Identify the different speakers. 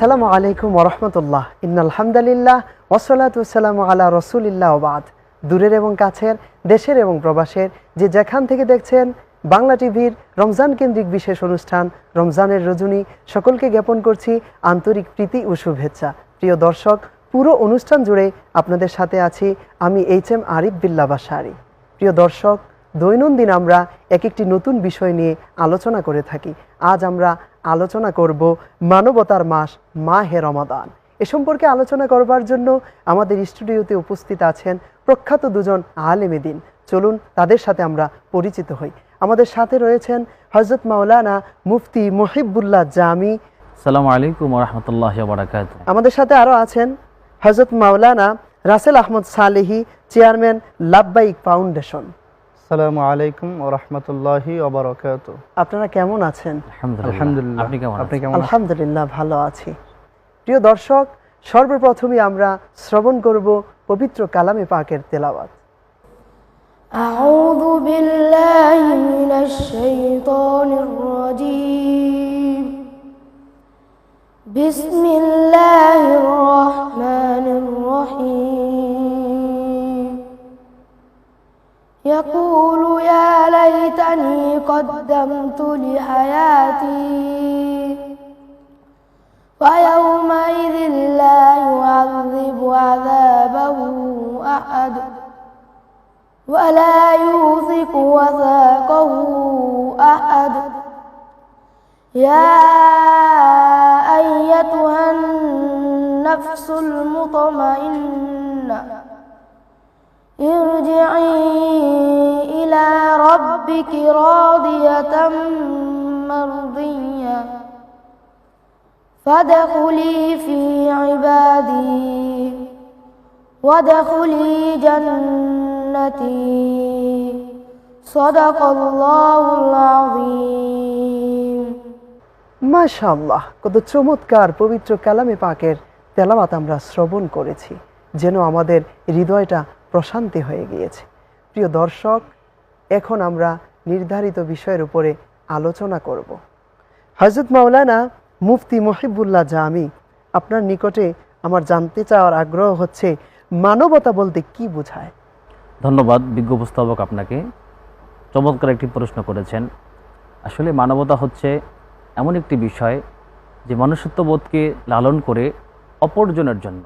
Speaker 1: আসসালামু আলাইকুম ওয়া রাহমাতুল্লাহ। ইন্নাল হামদালিল্লাহ ওয়াসসালাতু ওয়াসসালামু আলা রাসূলিল্লাহ ওয়া বাদ। দূরের এবং কাছের, দেশের এবং প্রবাসের যে যেখান থেকে দেখছেন বাংলা টিভির রমজান কেন্দ্রিক বিশেষ অনুষ্ঠান রমজানের রজনী, সকলকে জ্ঞাপন করছি আন্তরিক প্রীতি ও শুভেচ্ছা। প্রিয় দর্শক, পুরো অনুষ্ঠান জুড়ে আপনাদের সাথে আছি আমি এইচ.এম. আরিফ বিল্লাহ বাশারি। প্রিয় দর্শক, দৈনন্দিন আমরা এক একটি নতুন বিষয় নিয়ে আলোচনা করে থাকি। আজ আমরা আলোচনা করব মানবতার মাস মাহে রমাদান। এ সম্পর্কে আলোচনা করবার জন্য আমাদের স্টুডিওতে উপস্থিত আছেন প্রখ্যাত দুজন আলেমে দ্বীন। চলুন তাদের সাথে আমরা পরিচিত হই। আমাদের সাথে রয়েছেন হযরত মাওলানা মুফতি মুহিবুল্লাহ জামি।
Speaker 2: আসসালামু আলাইকুম ওয়া রাহমাতুল্লাহি ওয়া বারাকাতুহু।
Speaker 1: আমাদের সাথে আরও আছেন হযরত মাওলানা রাসেল আহমদ সালেহি, চেয়ারম্যান লাব্বাইক ফাউন্ডেশন।
Speaker 3: আসসালামু আলাইকুম ওয়া রাহমাতুল্লাহি ওয়া বারাকাতুহু।
Speaker 1: আপনারা কেমন আছেন?
Speaker 2: আলহামদুলিল্লাহ। আপনি কেমন আছেন?
Speaker 1: আলহামদুলিল্লাহ, ভালো আছি। প্রিয় দর্শক, সর্বপ্রথমে আমরা শ্রবণ করব পবিত্র কালামে পাকের তেলাওয়াত।
Speaker 4: আউযু বিল্লাহি মিনাশ শাইতানির রাজীম। বিসমিল্লাহির রহমানির রহিম। ইয়াকুলু ইয়া লাইতানি কদ্দামতু লিহায়াতি فيومئذ لا يعذب عذابه أحد ولا يوثق وثاقه أحد يا أيتها النفس المطمئنة ارجعي إلى ربك راضية مرضية فادخلي في عبادي وادخلي جنتي صدق الله العظيم।
Speaker 1: মাশাআল্লাহ, কত চমৎকার পবিত্র কালামে পাকের তেলাওয়াত আমরা শ্রবণ করেছি, যেন আমাদের হৃদয়টা প্রশান্তি হয়ে গিয়েছে। প্রিয় দর্শক, এখন আমরা নির্ধারিত বিষয়ের উপরে আলোচনা করব। হযরত মাওলানা মুফতি মুহিবুল্লাহ জামি, আপনার নিকটে আমার জানতে চাওয়ার আগ্রহ হচ্ছে মানবতা বলতে কি বোঝায়?
Speaker 2: ধন্যবাদ বিজ্ঞ উপস্থাপক, আপনাকে চমৎকার একটি প্রশ্ন করেছেন। আসলে মানবতা হচ্ছে এমন একটি বিষয় যে মনুষ্যত্ববোধকে লালন করে অপরজনের জন্য